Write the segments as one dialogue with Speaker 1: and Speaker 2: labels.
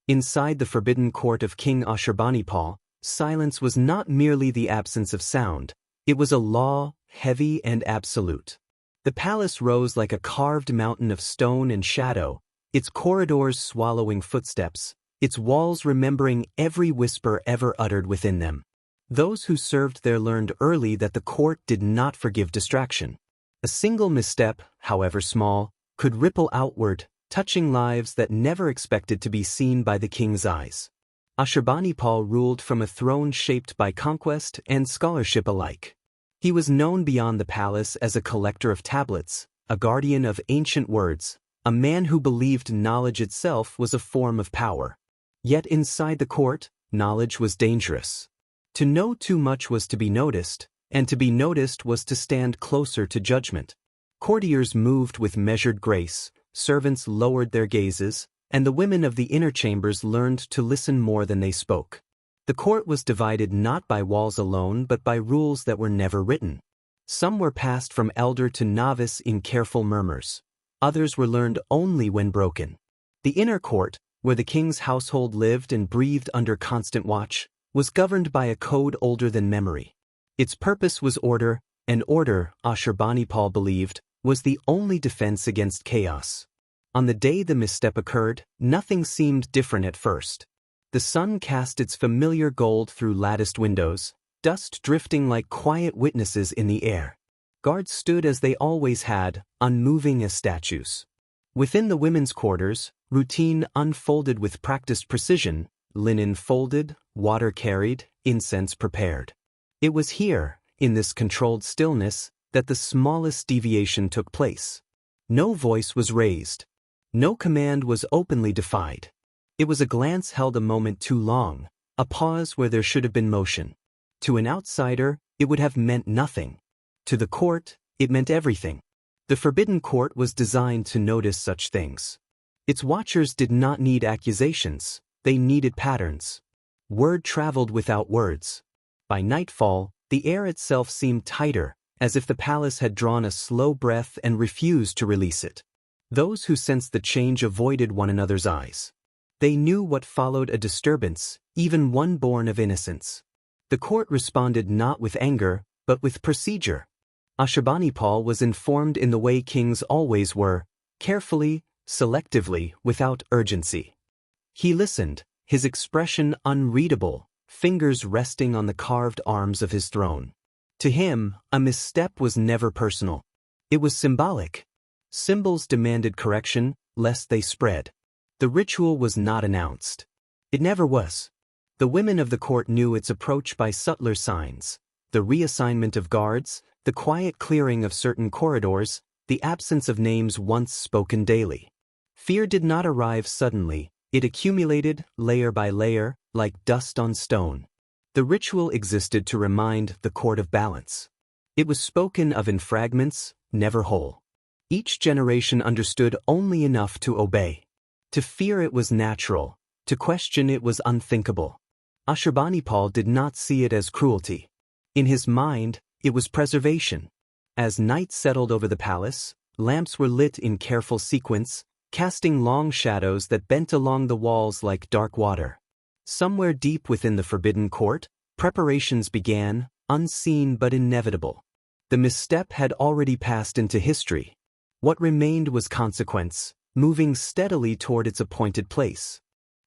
Speaker 1: Inside the forbidden court of King Ashurbanipal, silence was not merely the absence of sound, it was a law, heavy and absolute. The palace rose like a carved mountain of stone and shadow, its corridors swallowing footsteps, its walls remembering every whisper ever uttered within them. Those who served there learned early that the court did not forgive distraction. A single misstep, however small, could ripple outward, touching lives that never expected to be seen by the king's eyes. Ashurbanipal ruled from a throne shaped by conquest and scholarship alike. He was known beyond the palace as a collector of tablets, a guardian of ancient words, a man who believed knowledge itself was a form of power. Yet inside the court, knowledge was dangerous. To know too much was to be noticed, and to be noticed was to stand closer to judgment. Courtiers moved with measured grace, servants lowered their gazes, and the women of the inner chambers learned to listen more than they spoke. The court was divided not by walls alone but by rules that were never written. Some were passed from elder to novice in careful murmurs. Others were learned only when broken. The inner court, where the king's household lived and breathed under constant watch, was governed by a code older than memory. Its purpose was order, and order, Ashurbanipal believed, was the only defense against chaos. On the day the misstep occurred, nothing seemed different at first. The sun cast its familiar gold through latticed windows, dust drifting like quiet witnesses in the air. Guards stood as they always had, unmoving as statues. Within the women's quarters, routine unfolded with practiced precision, linen folded, water carried, incense prepared. It was here, in this controlled stillness, that the smallest deviation took place. No voice was raised. No command was openly defied. It was a glance held a moment too long, a pause where there should have been motion. To an outsider, it would have meant nothing. To the court, it meant everything. The forbidden court was designed to notice such things. Its watchers did not need accusations, they needed patterns. Word traveled without words. By nightfall, the air itself seemed tighter, as if the palace had drawn a slow breath and refused to release it. Those who sensed the change avoided one another's eyes. They knew what followed a disturbance, even one born of innocence. The court responded not with anger, but with procedure. Ashurbanipal was informed in the way kings always were, carefully, selectively, without urgency. He listened, his expression unreadable, fingers resting on the carved arms of his throne. To him, a misstep was never personal. It was symbolic. Symbols demanded correction, lest they spread. The ritual was not announced. It never was. The women of the court knew its approach by subtler signs: the reassignment of guards, the quiet clearing of certain corridors, the absence of names once spoken daily. Fear did not arrive suddenly, it accumulated, layer by layer, like dust on stone. The ritual existed to remind the court of balance. It was spoken of in fragments, never whole. Each generation understood only enough to obey. To fear it was natural, to question it was unthinkable. Ashurbanipal did not see it as cruelty. In his mind, it was preservation. As night settled over the palace, lamps were lit in careful sequence, casting long shadows that bent along the walls like dark water. Somewhere deep within the forbidden court, preparations began, unseen but inevitable. The misstep had already passed into history. What remained was consequence, moving steadily toward its appointed place.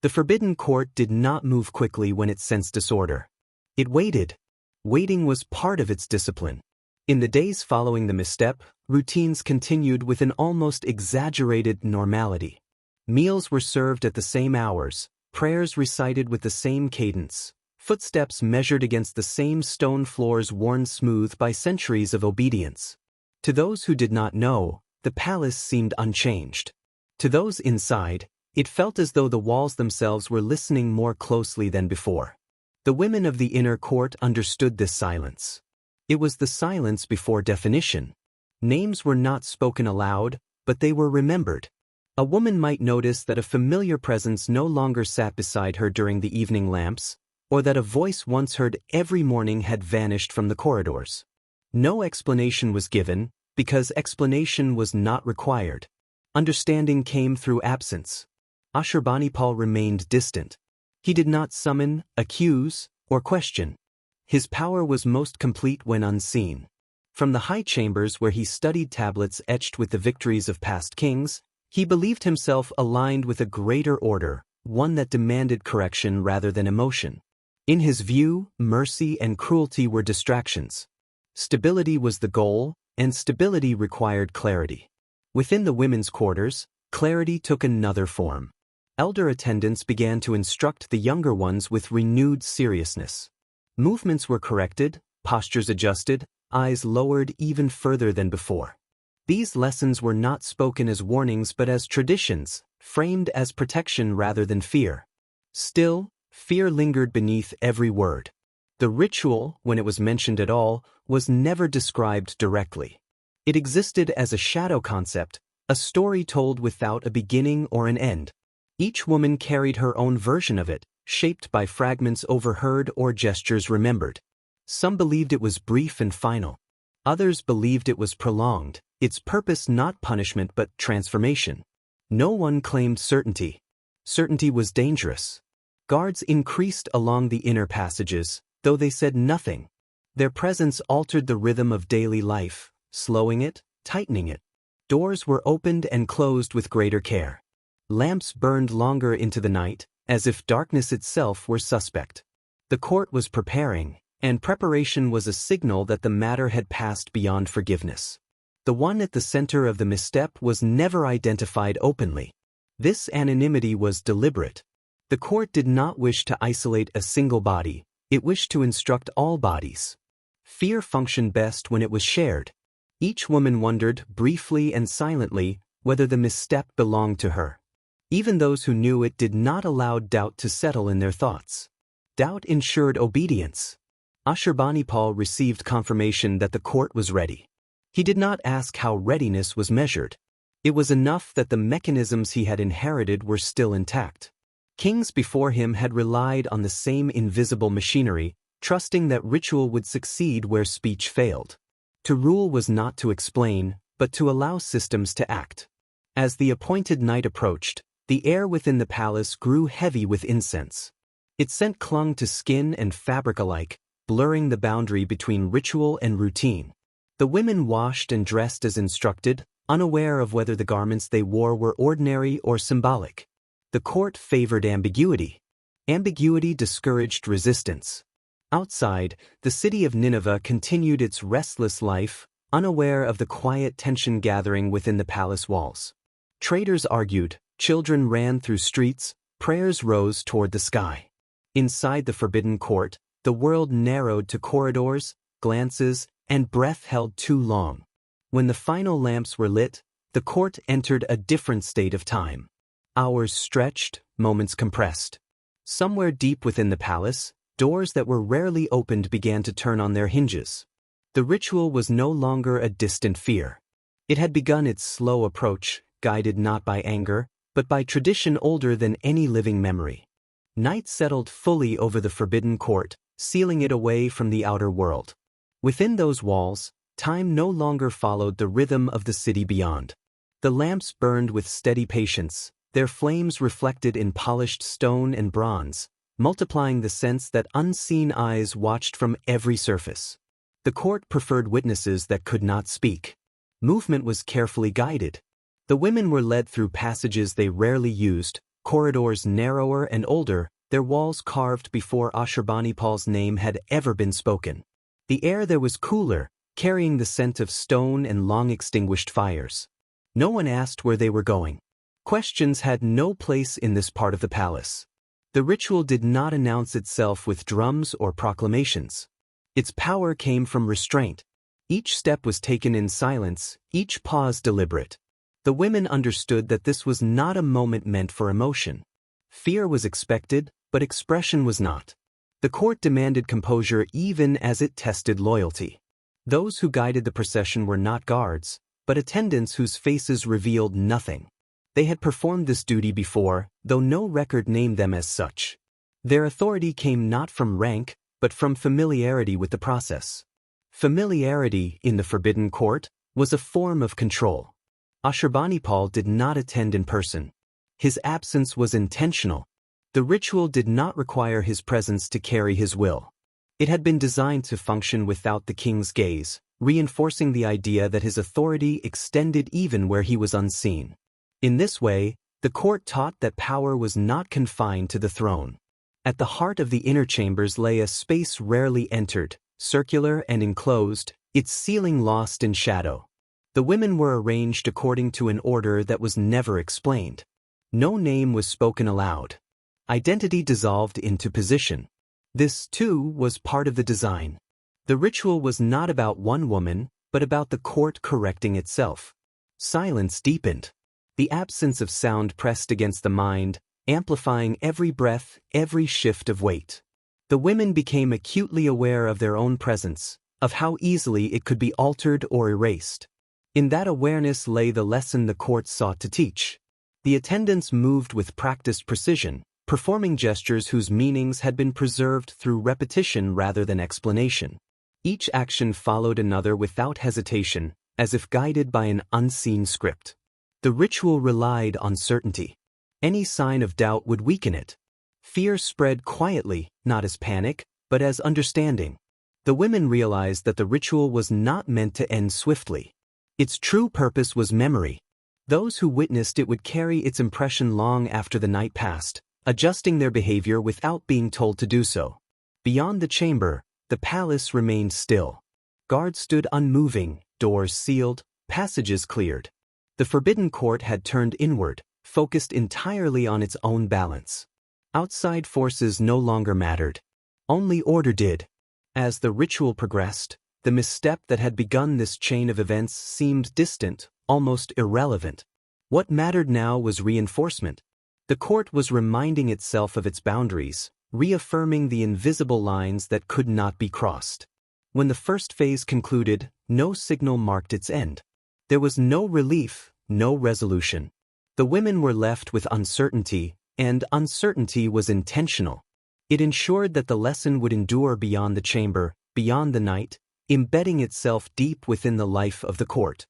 Speaker 1: The forbidden court did not move quickly when it sensed disorder. It waited. Waiting was part of its discipline. In the days following the misstep, routines continued with an almost exaggerated normality. Meals were served at the same hours, prayers recited with the same cadence, footsteps measured against the same stone floors worn smooth by centuries of obedience. To those who did not know, the palace seemed unchanged. To those inside, it felt as though the walls themselves were listening more closely than before. The women of the inner court understood this silence. It was the silence before definition. Names were not spoken aloud, but they were remembered. A woman might notice that a familiar presence no longer sat beside her during the evening lamps, or that a voice once heard every morning had vanished from the corridors. No explanation was given, because explanation was not required. Understanding came through absence. Ashurbanipal remained distant. He did not summon, accuse, or question. His power was most complete when unseen. From the high chambers where he studied tablets etched with the victories of past kings, he believed himself aligned with a greater order, one that demanded correction rather than emotion. In his view, mercy and cruelty were distractions. Stability was the goal, and stability required clarity. Within the women's quarters, clarity took another form. Elder attendants began to instruct the younger ones with renewed seriousness. Movements were corrected, postures adjusted, eyes lowered even further than before. These lessons were not spoken as warnings but as traditions, framed as protection rather than fear. Still, fear lingered beneath every word. The ritual, when it was mentioned at all, was never described directly. It existed as a shadow concept, a story told without a beginning or an end. Each woman carried her own version of it, shaped by fragments overheard or gestures remembered. Some believed it was brief and final. Others believed it was prolonged, its purpose not punishment but transformation. No one claimed certainty. Certainty was dangerous. Guards increased along the inner passages, though they said nothing. Their presence altered the rhythm of daily life, slowing it, tightening it. Doors were opened and closed with greater care. Lamps burned longer into the night, as if darkness itself were suspect. The court was preparing, and preparation was a signal that the matter had passed beyond forgiveness. The one at the center of the misstep was never identified openly. This anonymity was deliberate. The court did not wish to isolate a single body, it wished to instruct all bodies. Fear functioned best when it was shared. Each woman wondered, briefly and silently, whether the misstep belonged to her. Even those who knew it did not allow doubt to settle in their thoughts. Doubt ensured obedience. Ashurbanipal received confirmation that the court was ready. He did not ask how readiness was measured. It was enough that the mechanisms he had inherited were still intact. Kings before him had relied on the same invisible machinery, trusting that ritual would succeed where speech failed. To rule was not to explain, but to allow systems to act. As the appointed night approached, the air within the palace grew heavy with incense. Its scent clung to skin and fabric alike, blurring the boundary between ritual and routine. The women washed and dressed as instructed, unaware of whether the garments they wore were ordinary or symbolic. The court favored ambiguity. Ambiguity discouraged resistance. Outside, the city of Nineveh continued its restless life, unaware of the quiet tension gathering within the palace walls. Traders argued, children ran through streets, prayers rose toward the sky. Inside the forbidden court, the world narrowed to corridors, glances, and breath held too long. When the final lamps were lit, the court entered a different state of time. Hours stretched, moments compressed. Somewhere deep within the palace, doors that were rarely opened began to turn on their hinges. The ritual was no longer a distant fear. It had begun its slow approach, guided not by anger, but by tradition older than any living memory. Night settled fully over the forbidden court, sealing it away from the outer world. Within those walls, time no longer followed the rhythm of the city beyond. The lamps burned with steady patience, their flames reflected in polished stone and bronze, multiplying the sense that unseen eyes watched from every surface. The court preferred witnesses that could not speak. Movement was carefully guided. The women were led through passages they rarely used, corridors narrower and older, their walls carved before Ashurbanipal's name had ever been spoken. The air there was cooler, carrying the scent of stone and long-extinguished fires. No one asked where they were going. Questions had no place in this part of the palace. The ritual did not announce itself with drums or proclamations. Its power came from restraint. Each step was taken in silence, each pause deliberate. The women understood that this was not a moment meant for emotion. Fear was expected, but expression was not. The court demanded composure even as it tested loyalty. Those who guided the procession were not guards, but attendants whose faces revealed nothing. They had performed this duty before, though no record named them as such. Their authority came not from rank, but from familiarity with the process. Familiarity, in the forbidden court, was a form of control. Ashurbanipal did not attend in person. His absence was intentional. The ritual did not require his presence to carry his will. It had been designed to function without the king's gaze, reinforcing the idea that his authority extended even where he was unseen. In this way, the court taught that power was not confined to the throne. At the heart of the inner chambers lay a space rarely entered, circular and enclosed, its ceiling lost in shadow. The women were arranged according to an order that was never explained. No name was spoken aloud. Identity dissolved into position. This, too, was part of the design. The ritual was not about one woman, but about the court correcting itself. Silence deepened. The absence of sound pressed against the mind, amplifying every breath, every shift of weight. The women became acutely aware of their own presence, of how easily it could be altered or erased. In that awareness lay the lesson the court sought to teach. The attendants moved with practiced precision, performing gestures whose meanings had been preserved through repetition rather than explanation. Each action followed another without hesitation, as if guided by an unseen script. The ritual relied on certainty. Any sign of doubt would weaken it. Fear spread quietly, not as panic, but as understanding. The women realized that the ritual was not meant to end swiftly. Its true purpose was memory. Those who witnessed it would carry its impression long after the night passed, adjusting their behavior without being told to do so. Beyond the chamber, the palace remained still. Guards stood unmoving, doors sealed, passages cleared. The forbidden court had turned inward, focused entirely on its own balance. Outside forces no longer mattered. Only order did. As the ritual progressed, the misstep that had begun this chain of events seemed distant, almost irrelevant. What mattered now was reinforcement. The court was reminding itself of its boundaries, reaffirming the invisible lines that could not be crossed. When the first phase concluded, no signal marked its end. There was no relief, no resolution. The women were left with uncertainty, and uncertainty was intentional. It ensured that the lesson would endure beyond the chamber, beyond the night, embedding itself deep within the life of the court.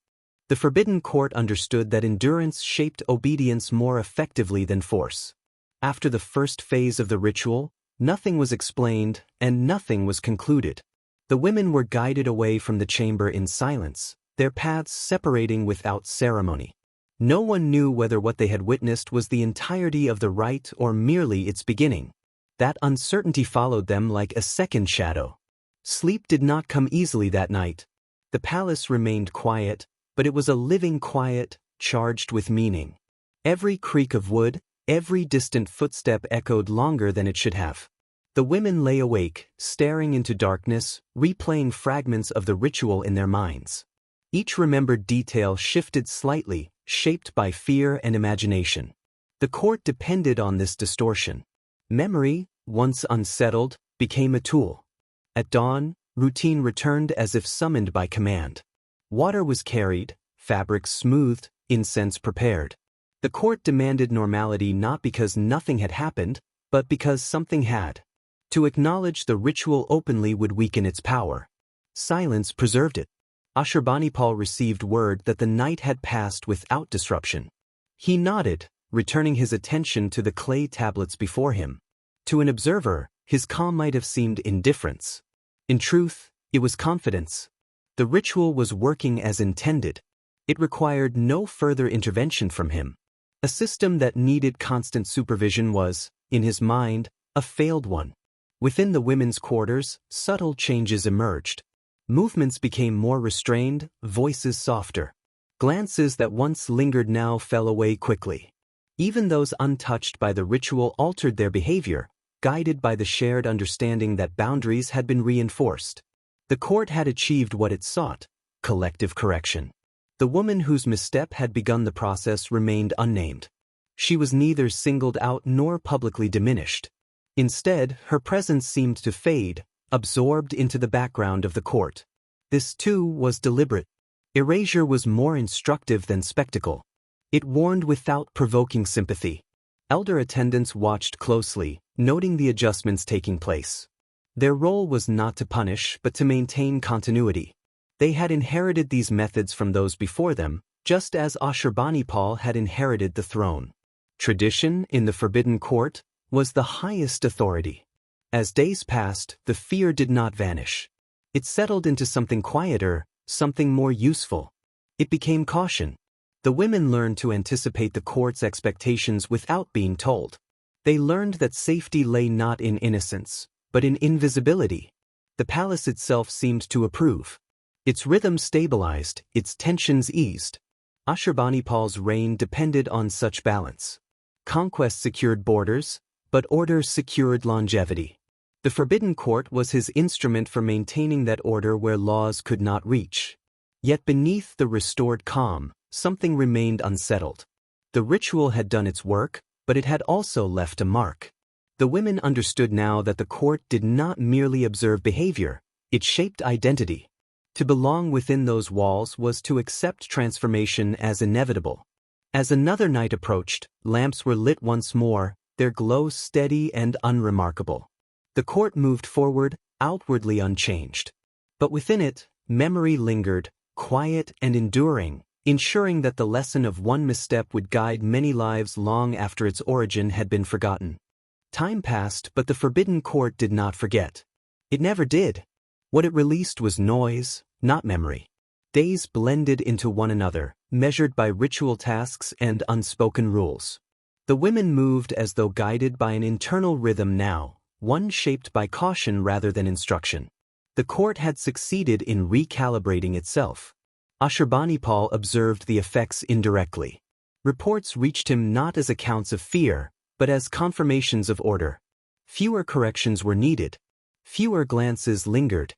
Speaker 1: The forbidden court understood that endurance shaped obedience more effectively than force. After the first phase of the ritual, nothing was explained and nothing was concluded. The women were guided away from the chamber in silence, their paths separating without ceremony. No one knew whether what they had witnessed was the entirety of the rite or merely its beginning. That uncertainty followed them like a second shadow. Sleep did not come easily that night. The palace remained quiet, but it was a living quiet, charged with meaning. Every creak of wood, every distant footstep echoed longer than it should have. The women lay awake, staring into darkness, replaying fragments of the ritual in their minds. Each remembered detail shifted slightly, shaped by fear and imagination. The court depended on this distortion. Memory, once unsettled, became a tool. At dawn, routine returned as if summoned by command. Water was carried, fabrics smoothed, incense prepared. The court demanded normality not because nothing had happened, but because something had. To acknowledge the ritual openly would weaken its power. Silence preserved it. Ashurbanipal received word that the night had passed without disruption. He nodded, returning his attention to the clay tablets before him. To an observer, his calm might have seemed indifference. In truth, it was confidence. The ritual was working as intended. It required no further intervention from him. A system that needed constant supervision was, in his mind, a failed one. Within the women's quarters, subtle changes emerged. Movements became more restrained, voices softer. Glances that once lingered now fell away quickly. Even those untouched by the ritual altered their behavior, guided by the shared understanding that boundaries had been reinforced. The court had achieved what it sought, collective correction. The woman whose misstep had begun the process remained unnamed. She was neither singled out nor publicly diminished. Instead, her presence seemed to fade, absorbed into the background of the court. This, too, was deliberate. Erasure was more instructive than spectacle. It warned without provoking sympathy. Elder attendants watched closely, noting the adjustments taking place. Their role was not to punish but to maintain continuity. They had inherited these methods from those before them, just as Ashurbanipal had inherited the throne. Tradition, in the Forbidden Court, was the highest authority. As days passed, the fear did not vanish. It settled into something quieter, something more useful. It became caution. The women learned to anticipate the court's expectations without being told. They learned that safety lay not in innocence, but in invisibility. The palace itself seemed to approve. Its rhythm stabilized, its tensions eased. Ashurbanipal's reign depended on such balance. Conquest secured borders, but order secured longevity. The Forbidden Court was his instrument for maintaining that order where laws could not reach. Yet beneath the restored calm, something remained unsettled. The ritual had done its work, but it had also left a mark. The women understood now that the court did not merely observe behavior, it shaped identity. To belong within those walls was to accept transformation as inevitable. As another night approached, lamps were lit once more, their glow steady and unremarkable. The court moved forward, outwardly unchanged. But within it, memory lingered, quiet and enduring, ensuring that the lesson of one misstep would guide many lives long after its origin had been forgotten. Time passed, but the Forbidden Court did not forget. It never did. What it released was noise, not memory. Days blended into one another, measured by ritual tasks and unspoken rules. The women moved as though guided by an internal rhythm now, one shaped by caution rather than instruction. The court had succeeded in recalibrating itself. Ashurbanipal observed the effects indirectly. Reports reached him not as accounts of fear, but as confirmations of order. Fewer corrections were needed. Fewer glances lingered.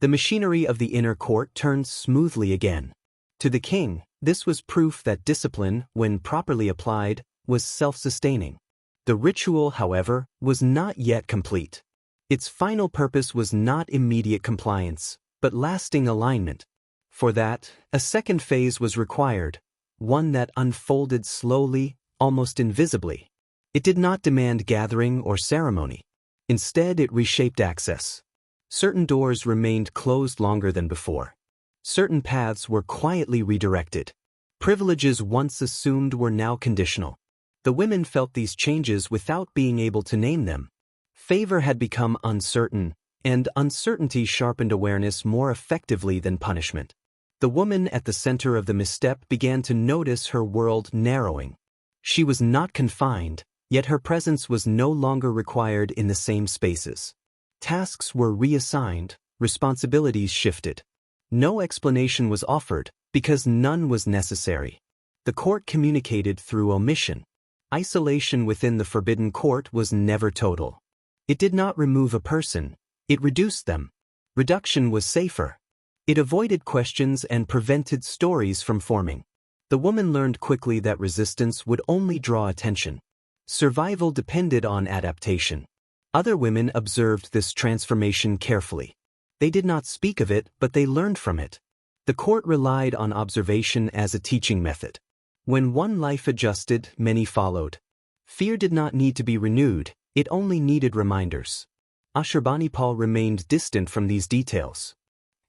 Speaker 1: The machinery of the inner court turned smoothly again. To the king, this was proof that discipline, when properly applied, was self-sustaining. The ritual, however, was not yet complete. Its final purpose was not immediate compliance, but lasting alignment. For that, a second phase was required, one that unfolded slowly, almost invisibly. It did not demand gathering or ceremony. Instead, it reshaped access. Certain doors remained closed longer than before. Certain paths were quietly redirected. Privileges once assumed were now conditional. The women felt these changes without being able to name them. Favor had become uncertain, and uncertainty sharpened awareness more effectively than punishment. The woman at the center of the misstep began to notice her world narrowing. She was not confined, yet her presence was no longer required in the same spaces. Tasks were reassigned, responsibilities shifted. No explanation was offered, because none was necessary. The court communicated through omission. Isolation within the Forbidden Court was never total. It did not remove a person, it reduced them. Reduction was safer. It avoided questions and prevented stories from forming. The woman learned quickly that resistance would only draw attention. Survival depended on adaptation. Other women observed this transformation carefully. They did not speak of it, but they learned from it. The court relied on observation as a teaching method. When one life adjusted, many followed. Fear did not need to be renewed, it only needed reminders. Ashurbanipal remained distant from these details.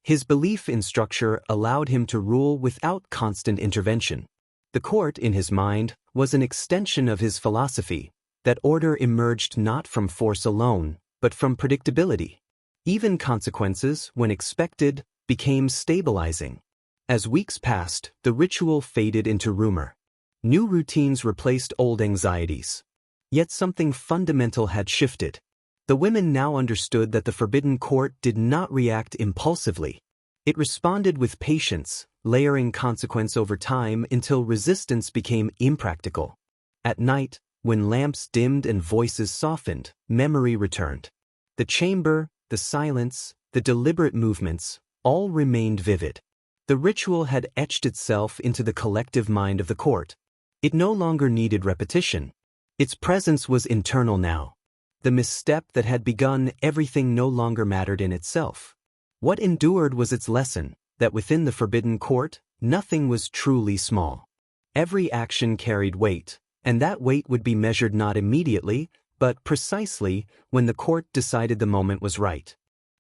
Speaker 1: His belief in structure allowed him to rule without constant intervention. The court, in his mind, was an extension of his philosophy, that order emerged not from force alone, but from predictability. Even consequences, when expected, became stabilizing. As weeks passed, the ritual faded into rumor. New routines replaced old anxieties. Yet something fundamental had shifted. The women now understood that the Forbidden Court did not react impulsively. It responded with patience, layering consequence over time until resistance became impractical. At night, when lamps dimmed and voices softened, memory returned. The chamber, the silence, the deliberate movements, all remained vivid. The ritual had etched itself into the collective mind of the court. It no longer needed repetition. Its presence was internal now. The misstep that had begun everything no longer mattered in itself. What endured was its lesson, that within the Forbidden Court, nothing was truly small. Every action carried weight, and that weight would be measured not immediately, but precisely when the court decided the moment was right.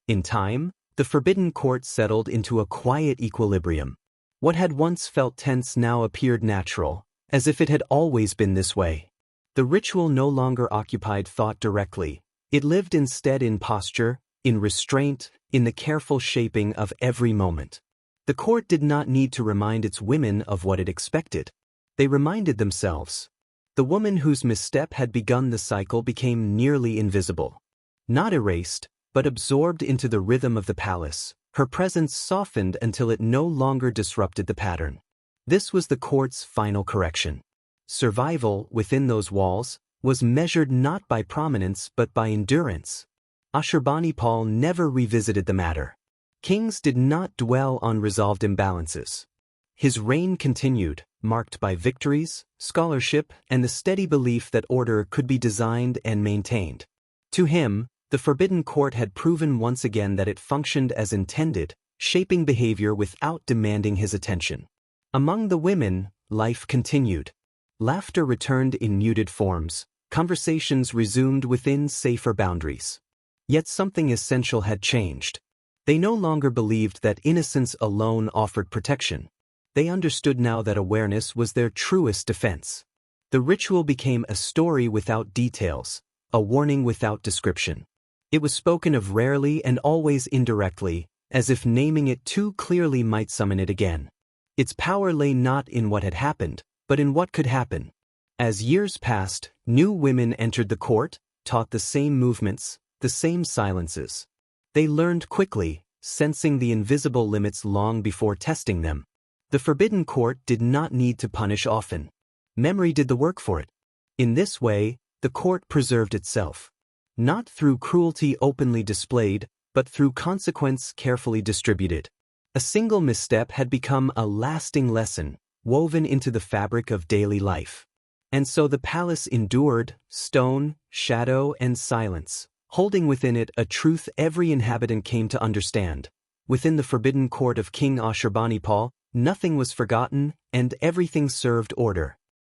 Speaker 1: In time, the Forbidden Court settled into a quiet equilibrium. What had once felt tense now appeared natural, as if it had always been this way. The ritual no longer occupied thought directly. It lived instead in posture, in restraint, in the careful shaping of every moment. The court did not need to remind its women of what it expected. They reminded themselves. The woman whose misstep had begun the cycle became nearly invisible. Not erased, but absorbed into the rhythm of the palace. Her presence softened until it no longer disrupted the pattern. This was the court's final correction. Survival, within those walls, was measured not by prominence but by endurance. Ashurbanipal never revisited the matter. Kings did not dwell on resolved imbalances. His reign continued, marked by victories, scholarship, and the steady belief that order could be designed and maintained. To him, the Forbidden Court had proven once again that it functioned as intended, shaping behavior without demanding his attention. Among the women, life continued. Laughter returned in muted forms, conversations resumed within safer boundaries. Yet something essential had changed. They no longer believed that innocence alone offered protection. They understood now that awareness was their truest defense. The ritual became a story without details, a warning without description. It was spoken of rarely and always indirectly, as if naming it too clearly might summon it again. Its power lay not in what had happened, but in what could happen. As years passed, new women entered the court, taught the same movements, the same silences. They learned quickly, sensing the invisible limits long before testing them. The Forbidden Court did not need to punish often. Memory did the work for it. In this way, the court preserved itself. Not through cruelty openly displayed, but through consequence carefully distributed. A single misstep had become a lasting lesson, woven into the fabric of daily life. And so the palace endured, stone, shadow, and silence, holding within it a truth every inhabitant came to understand. Within the forbidden court of King Ashurbanipal, nothing was forgotten, and everything served order.